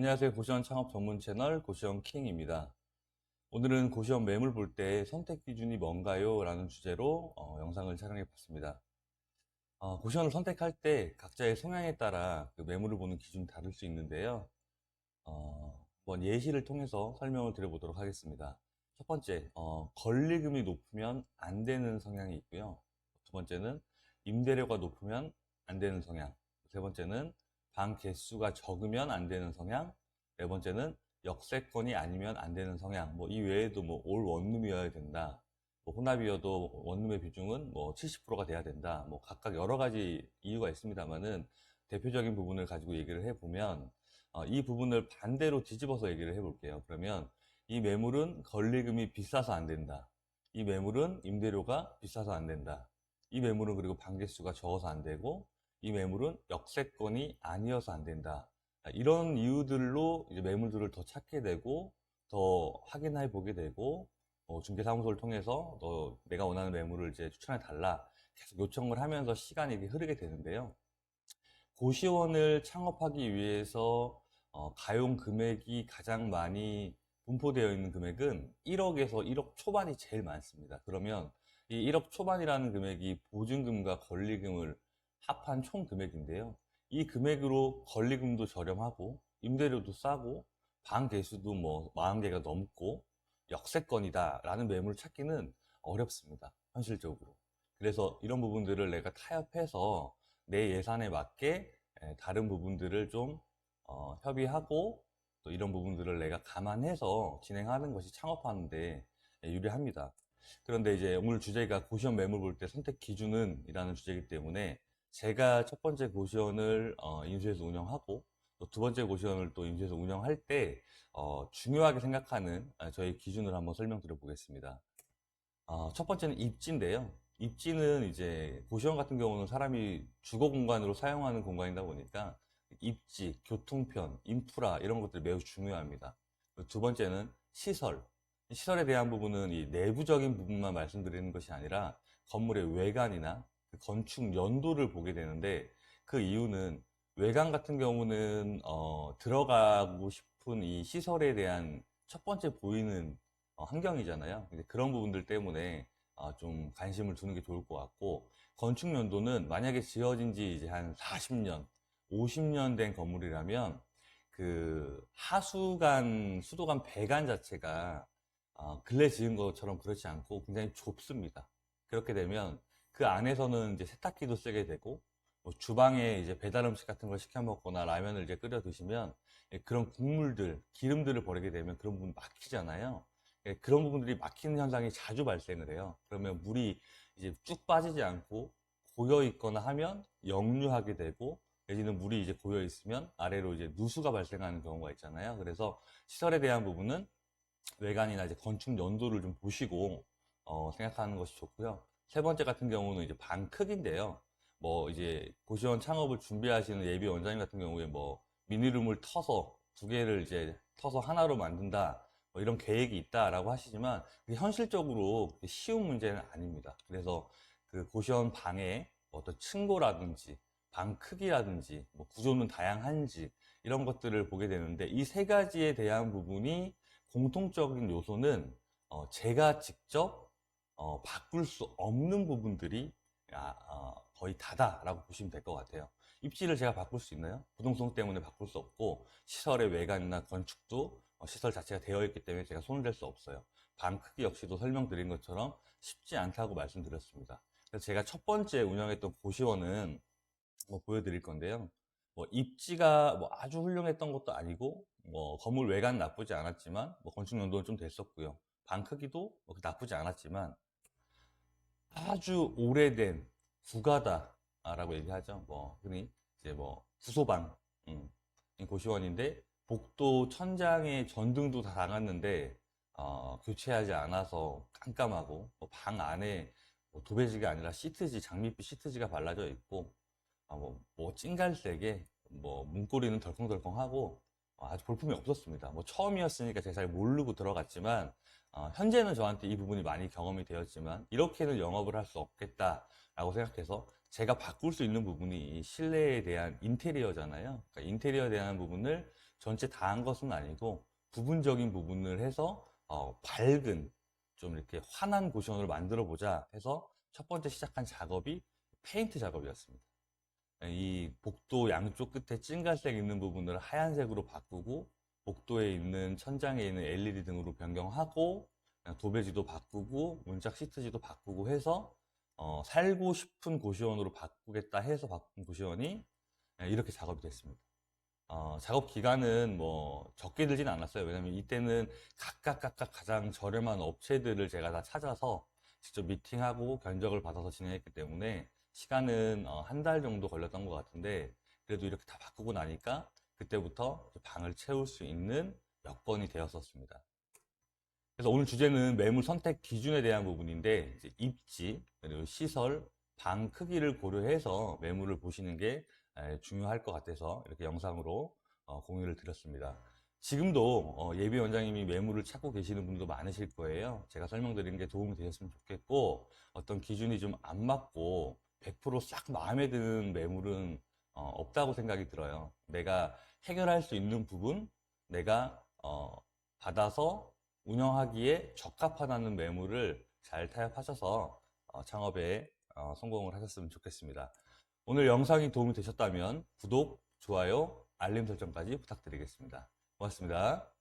안녕하세요. 고시원 창업 전문 채널 고시원 킹입니다. 오늘은 고시원 매물 볼 때 선택 기준이 뭔가요? 라는 주제로 영상을 촬영해 봤습니다. 고시원을 선택할 때 각자의 성향에 따라 그 매물을 보는 기준이 다를 수 있는데요. 한번 예시를 통해서 설명을 드려보도록 하겠습니다. 첫 번째, 권리금이 높으면 안 되는 성향이 있고요. 두 번째는 임대료가 높으면 안 되는 성향. 세 번째는 방 개수가 적으면 안 되는 성향. 네 번째는 역세권이 아니면 안 되는 성향. 이 외에도 올 원룸이어야 된다. 혼합이어도 원룸의 비중은 70%가 돼야 된다. 각각 여러 가지 이유가 있습니다만은 대표적인 부분을 가지고 얘기를 해보면 이 부분을 반대로 뒤집어서 얘기를 해볼게요. 그러면 이 매물은 권리금이 비싸서 안 된다. 이 매물은 임대료가 비싸서 안 된다. 이 매물은 그리고 방개수가 적어서 안 되고 이 매물은 역세권이 아니어서 안 된다. 이런 이유들로 이제 매물들을 더 찾게 되고 더 확인해 보게 되고 중개사무소를 통해서 내가 원하는 매물을 이제 추천해 달라 계속 요청을 하면서 시간이 흐르게 되는데요. 고시원을 창업하기 위해서 가용 금액이 가장 많이 분포되어 있는 금액은 1억에서 1억 초반이 제일 많습니다. 그러면 이 1억 초반이라는 금액이 보증금과 권리금을 합한 총 금액인데요. 이 금액으로 권리금도 저렴하고 임대료도 싸고 방 개수도 40개가 넘고 역세권이다 라는 매물을 찾기는 어렵습니다. 현실적으로. 그래서 이런 부분들을 내가 타협해서 내 예산에 맞게 다른 부분들을 좀 협의하고 또 이런 부분들을 내가 감안해서 진행하는 것이 창업하는데 유리합니다. 그런데 이제 오늘 주제가 고시원 매물 볼 때 선택 기준은 이라는 주제이기 때문에 제가 첫 번째 고시원을 인수해서 운영하고 또 두 번째 고시원을 또 인수해서 운영할 때 중요하게 생각하는 저희 기준을 한번 설명드려 보겠습니다. 첫 번째는 입지인데요. 입지는 이제 고시원 같은 경우는 사람이 주거 공간으로 사용하는 공간이다 보니까 입지, 교통편, 인프라 이런 것들이 매우 중요합니다. 두 번째는 시설. 시설에 대한 부분은 이 내부적인 부분만 말씀드리는 것이 아니라 건물의 외관이나 그 건축 연도를 보게 되는데 그 이유는 외관 같은 경우는 들어가고 싶은 이 시설에 대한 첫 번째 보이는 환경이잖아요. 근데 그런 부분들 때문에 좀 관심을 두는 게 좋을 것 같고, 건축 연도는 만약에 지어진 지 이제 한 40년, 50년 된 건물이라면 그 하수관, 수도관 배관 자체가 근래 지은 것처럼 그렇지 않고 굉장히 좁습니다. 그렇게 되면 그 안에서는 이제 세탁기도 쓰게 되고 주방에 이제 배달 음식 같은 걸 시켜 먹거나 라면을 이제 끓여 드시면 그런 국물들, 기름들을 버리게 되면 그런 부분 막히잖아요. 그런 부분들이 막히는 현상이 자주 발생을 해요. 그러면 물이 이제 쭉 빠지지 않고 고여 있거나 하면 역류하게 되고 내지는 물이 이제 고여 있으면 아래로 이제 누수가 발생하는 경우가 있잖아요. 그래서 시설에 대한 부분은 외관이나 이제 건축 연도를 좀 보시고 생각하는 것이 좋고요. 세 번째 같은 경우는 이제 방 크기인데요. 이제 고시원 창업을 준비하시는 예비 원장님 같은 경우에 미니룸을 터서 두 개를 이제 터서 하나로 만든다 이런 계획이 있다라고 하시지만 그게 현실적으로 쉬운 문제는 아닙니다. 그래서 그 고시원 방의 어떤 층고라든지 방 크기라든지 구조는 다양한지 이런 것들을 보게 되는데 이 세 가지에 대한 부분이 공통적인 요소는 제가 직접 바꿀 수 없는 부분들이 거의 다다라고 보시면 될 것 같아요. 입지를 제가 바꿀 수 있나요? 부동성 때문에 바꿀 수 없고 시설의 외관이나 건축도 시설 자체가 되어 있기 때문에 제가 손을 댈 수 없어요. 방 크기 역시도 설명드린 것처럼 쉽지 않다고 말씀드렸습니다. 그래서 제가 첫 번째 운영했던 고시원은 보여드릴 건데요. 입지가 아주 훌륭했던 것도 아니고 건물 외관 나쁘지 않았지만 건축 연도는 좀 됐었고요. 방 크기도 나쁘지 않았지만 아주 오래된 부가다라고 얘기하죠. 흔히 이제 구소방 이 고시원인데 복도 천장에 전등도 다 나갔는데 교체하지 않아서 깜깜하고 방 안에 도배지가 아니라 시트지 장밋빛 시트지가 발라져 있고 찐갈색에 문고리는 덜컹덜컹하고 아주 볼품이 없었습니다. 처음이었으니까 제가 잘 모르고 들어갔지만 현재는 저한테 이 부분이 많이 경험이 되었지만 이렇게는 영업을 할 수 없겠다라고 생각해서 제가 바꿀 수 있는 부분이 이 실내에 대한 인테리어잖아요. 그러니까 인테리어에 대한 부분을 전체 다 한 것은 아니고 부분적인 부분을 해서 밝은 좀 이렇게 환한 고시원으로 만들어 보자 해서 첫 번째 시작한 작업이 페인트 작업이었습니다. 이 복도 양쪽 끝에 찐갈색 있는 부분을 하얀색으로 바꾸고 복도에 있는 천장에 있는 LED 등으로 변경하고 도배지도 바꾸고 문짝 시트지도 바꾸고 해서 살고 싶은 고시원으로 바꾸겠다 해서 바꾼 고시원이 이렇게 작업이 됐습니다. 작업 기간은 뭐 적게 들진 않았어요. 왜냐면 이때는 각각 가장 저렴한 업체들을 제가 다 찾아서 직접 미팅하고 견적을 받아서 진행했기 때문에 시간은 한 달 정도 걸렸던 것 같은데 그래도 이렇게 다 바꾸고 나니까 그때부터 방을 채울 수 있는 여건이 되었었습니다. 그래서 오늘 주제는 매물 선택 기준에 대한 부분인데 이제 입지, 그리고 시설, 방 크기를 고려해서 매물을 보시는 게 중요할 것 같아서 이렇게 영상으로 공유를 드렸습니다. 지금도 예비 원장님이 매물을 찾고 계시는 분도 많으실 거예요. 제가 설명드린 게 도움이 되셨으면 좋겠고 어떤 기준이 좀 안 맞고 100%싹 마음에 드는 매물은 없다고 생각이 들어요. 내가 해결할 수 있는 부분, 내가 받아서 운영하기에 적합하다는 매물을 잘 타협하셔서 창업에 성공을 하셨으면 좋겠습니다. 오늘 영상이 도움이 되셨다면 구독, 좋아요, 알림 설정까지 부탁드리겠습니다. 고맙습니다.